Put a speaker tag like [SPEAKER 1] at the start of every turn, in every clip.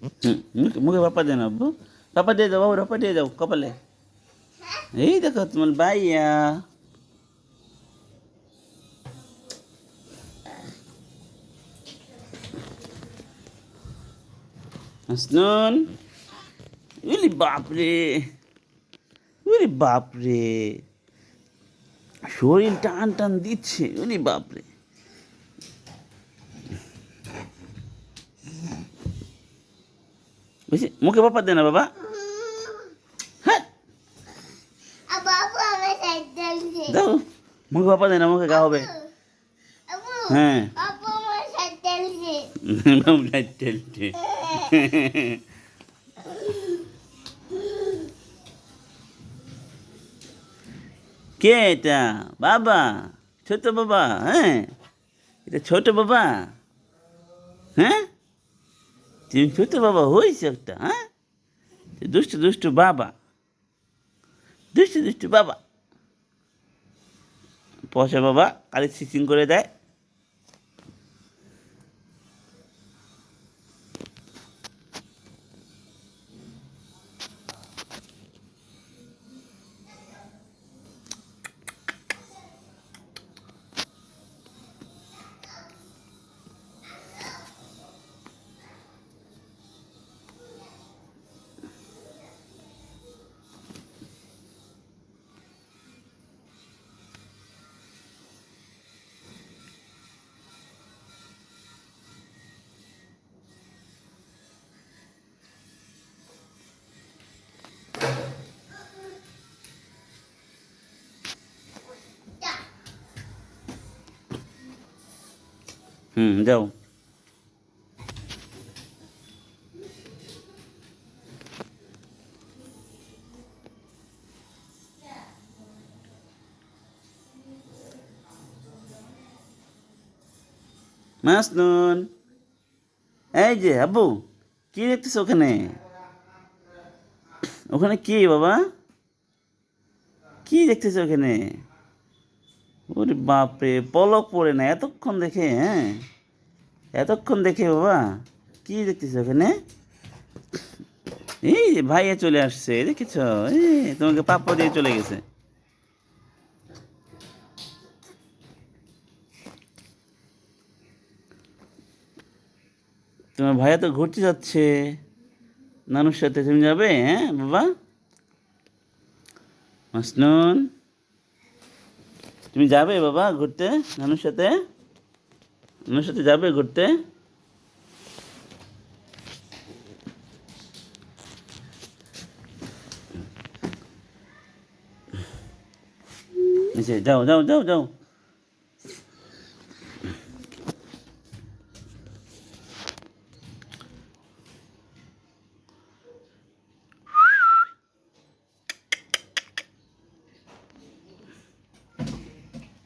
[SPEAKER 1] মুখে মুখে পাপা দেন আব্বু, পাপা দিয়ে দাও বাবু, পাপা দিয়ে দাও কপালে। এই দেখো তোমার ভাইয়া। হাসনুন, উলি বাপরে, উলি বাপরে, শরীর টান টান দিচ্ছে, উলি বাপরে। বুঝছি মুখে পাপা দে না বাবা। হ্যাঁ দাও, মুখে পাপা দে না, মুখে গা হবে। হ্যাঁ কে এটা? বাবা, ছোট বাবা? হ্যাঁ, এটা ছোট বাবা? হ্যাঁ, তুমি ছোট বাবা হয়েছে একটা? হ্যাঁ, দুষ্টু দুষ্টু বাবা, দুষ্টু দুষ্টু বাবা। পয়সা বাবা কালি সিচিং করে দেয়। যাও। মাসনুন, এই যে আব্বু, কি দেখতেছ ওখানে? ওখানে কি বাবা, কি দেখতেছ ওখানে? ওরে বাপরে, পলক পড়ে না এতক্ষণ দেখে। হ্যাঁ, এতক্ষণ দেখে বাবা, কি দেখতেছ ওখানে? এই যে ভাইয়া চলে আসছে, দেখেছ? এই তোমাকে পাপ্পা দিয়ে চলে গেছে। তোমার ভাইয়া তো ঘুরতে যাচ্ছে নানুর সাথে, তুমি যাবে? হ্যাঁ বাবা মাসনুন, তুমি যাবে বাবা ঘুরতে নানুর সাথে? নানুর সাথে যাবে ঘুরতে? যাও যাও যাও যাও।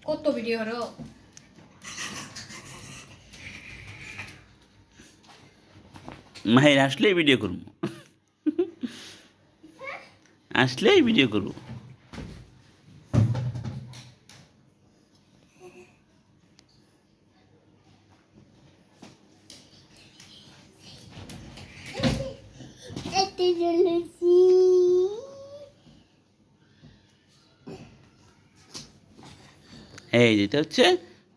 [SPEAKER 2] কত ভিডিও হলো?
[SPEAKER 1] মাহির আসলেই ভিডিও করবো, আসলেই ভিডিও করবো। এই যেটা হচ্ছে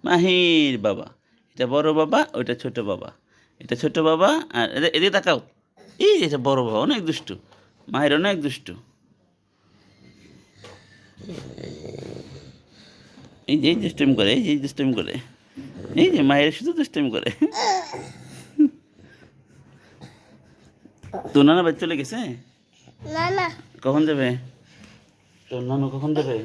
[SPEAKER 1] মাহির বাবা, এটা বড় বাবা, ওইটা ছোট বাবা। এটা ছোট বাবা, আর এদিকে তাকাও। এই যে এটা বড় বাবা, অনেক দুষ্টু। মাহির অনেক দুষ্টু। এই যে দুষ্টুমি করে, এই যে দুষ্টুমি করে, এই যে মাহির শুধু দুষ্টুমি করে। তোর নানা বাড়ি চলে গেছে?
[SPEAKER 3] না না,
[SPEAKER 1] কখন যাবে? তোর নানু কখন যাবে?